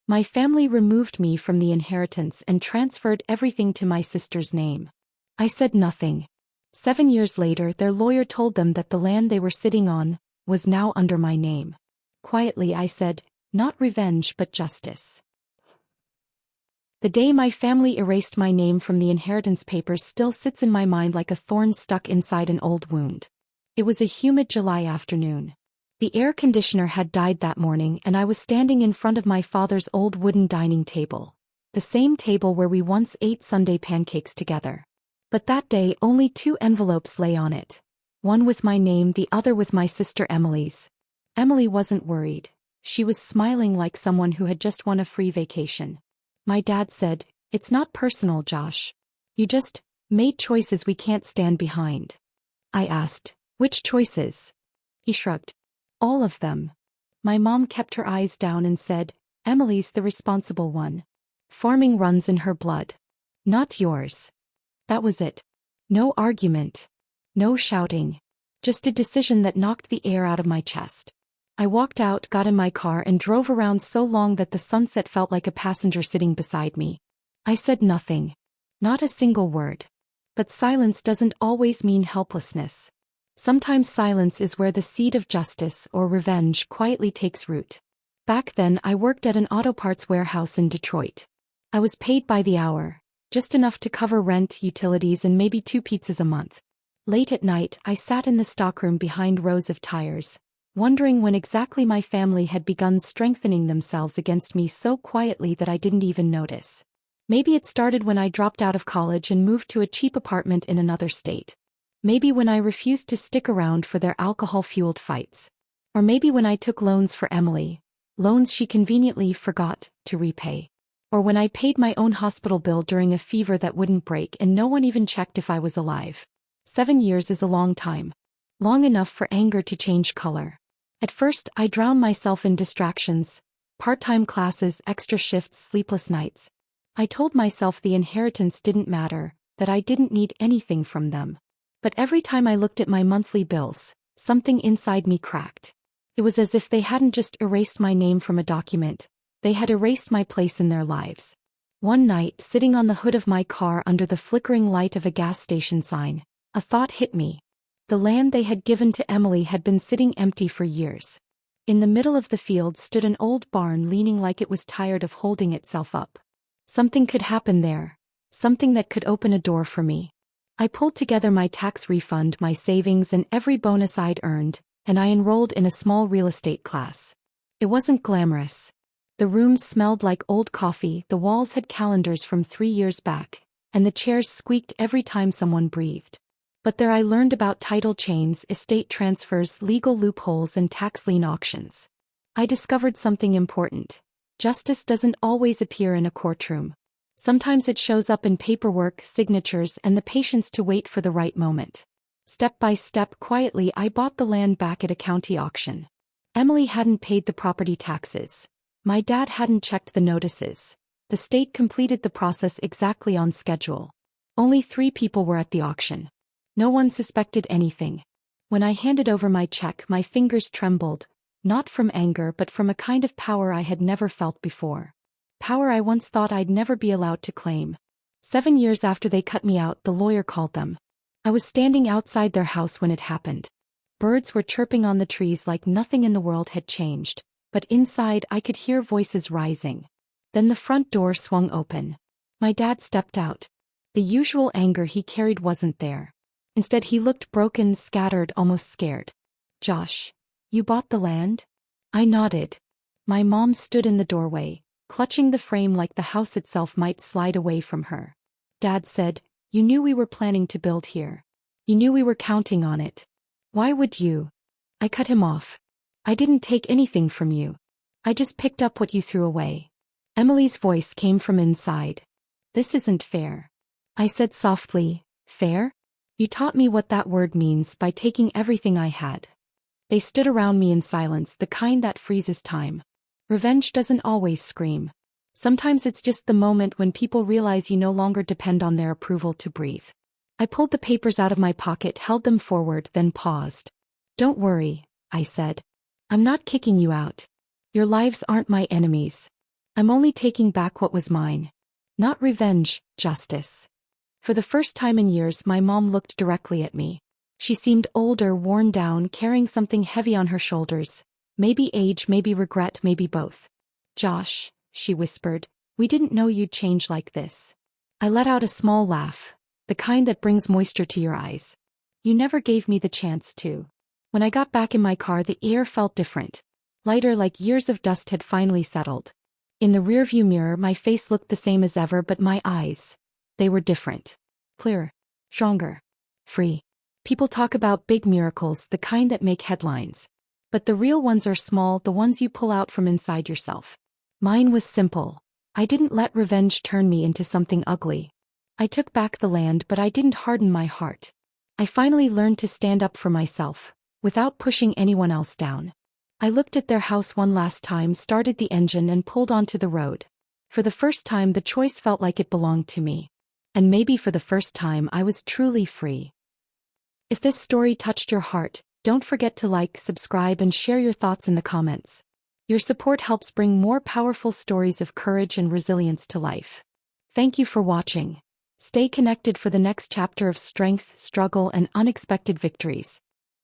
My family removed me from the inheritance and transferred everything to my sister's name. I said nothing. 7 years later, their lawyer told them that the land they were sitting on was now under my name. Quietly, I said, "Not revenge, but justice." The day my family erased my name from the inheritance papers still sits in my mind like a thorn stuck inside an old wound. It was a humid July afternoon. The air conditioner had died that morning and I was standing in front of my father's old wooden dining table. The same table where we once ate Sunday pancakes together. But that day only 2 envelopes lay on it. One with my name, the other with my sister Emily's. Emily wasn't worried. She was smiling like someone who had just won a free vacation. My dad said, "It's not personal, Josh. You just made choices we can't stand behind." I asked, "Which choices?" He shrugged. "All of them." My mom kept her eyes down and said, "Emily's the responsible one. Farming runs in her blood. Not yours." That was it. No argument. No shouting. Just a decision that knocked the air out of my chest. I walked out, got in my car and drove around so long that the sunset felt like a passenger sitting beside me. I said nothing. Not a single word. But silence doesn't always mean helplessness. Sometimes silence is where the seed of justice or revenge quietly takes root. Back then I worked at an auto parts warehouse in Detroit. I was paid by the hour, just enough to cover rent, utilities and maybe 2 pizzas a month. Late at night I sat in the stockroom behind rows of tires, wondering when exactly my family had begun strengthening themselves against me so quietly that I didn't even notice. Maybe it started when I dropped out of college and moved to a cheap apartment in another state. Maybe when I refused to stick around for their alcohol-fueled fights. Or maybe when I took loans for Emily, loans she conveniently forgot to repay. Or when I paid my own hospital bill during a fever that wouldn't break and no one even checked if I was alive. 7 years is a long time. Long enough for anger to change color. At first, I drowned myself in distractions, part-time classes, extra shifts, sleepless nights. I told myself the inheritance didn't matter, that I didn't need anything from them. But every time I looked at my monthly bills, something inside me cracked. It was as if they hadn't just erased my name from a document, they had erased my place in their lives. One night, sitting on the hood of my car under the flickering light of a gas station sign, a thought hit me. The land they had given to Emily had been sitting empty for years. In the middle of the field stood an old barn leaning like it was tired of holding itself up. Something could happen there. Something that could open a door for me. I pulled together my tax refund, my savings and every bonus I'd earned, and I enrolled in a small real estate class. It wasn't glamorous. The rooms smelled like old coffee, the walls had calendars from 3 years back, and the chairs squeaked every time someone breathed. But there I learned about title chains, estate transfers, legal loopholes and tax lien auctions. I discovered something important. Justice doesn't always appear in a courtroom. Sometimes it shows up in paperwork, signatures, and the patience to wait for the right moment. Step by step, quietly, I bought the land back at a county auction. Emily hadn't paid the property taxes. My dad hadn't checked the notices. The state completed the process exactly on schedule. Only 3 people were at the auction. No one suspected anything. When I handed over my check, my fingers trembled, not from anger but from a kind of power I had never felt before. Power I once thought I'd never be allowed to claim. 7 years after they cut me out, the lawyer called them. I was standing outside their house when it happened. Birds were chirping on the trees like nothing in the world had changed, but inside I could hear voices rising. Then the front door swung open. My dad stepped out. The usual anger he carried wasn't there. Instead he looked broken, scattered, almost scared. "Josh, you bought the land?" I nodded. My mom stood in the doorway, clutching the frame like the house itself might slide away from her. Dad said, "You knew we were planning to build here. You knew we were counting on it. Why would you?" I cut him off. "I didn't take anything from you. I just picked up what you threw away." Emily's voice came from inside. "This isn't fair." I said softly, "Fair? You taught me what that word means by taking everything I had." They stood around me in silence, the kind that freezes time. Revenge doesn't always scream. Sometimes it's just the moment when people realize you no longer depend on their approval to breathe. I pulled the papers out of my pocket, held them forward, then paused. "Don't worry," I said. "I'm not kicking you out. Your lives aren't my enemies. I'm only taking back what was mine. Not revenge, justice. For the first time in years, my mom looked directly at me. She seemed older, worn down, carrying something heavy on her shoulders. Maybe age, maybe regret, maybe both. "Josh," she whispered, "we didn't know you'd change like this." I let out a small laugh, the kind that brings moisture to your eyes. "You never gave me the chance to." When I got back in my car, the air felt different. Lighter, like years of dust had finally settled. In the rearview mirror, my face looked the same as ever, but my eyes, they were different. Clearer. Stronger. Free. People talk about big miracles, the kind that make headlines. But the real ones are small, the ones you pull out from inside yourself. Mine was simple. I didn't let revenge turn me into something ugly. I took back the land, but I didn't harden my heart. I finally learned to stand up for myself, without pushing anyone else down. I looked at their house one last time, started the engine and pulled onto the road. For the first time, the choice felt like it belonged to me. And maybe for the first time, I was truly free. If this story touched your heart, don't forget to like, subscribe, and share your thoughts in the comments. Your support helps bring more powerful stories of courage and resilience to life. Thank you for watching. Stay connected for the next chapter of strength, struggle, and unexpected victories.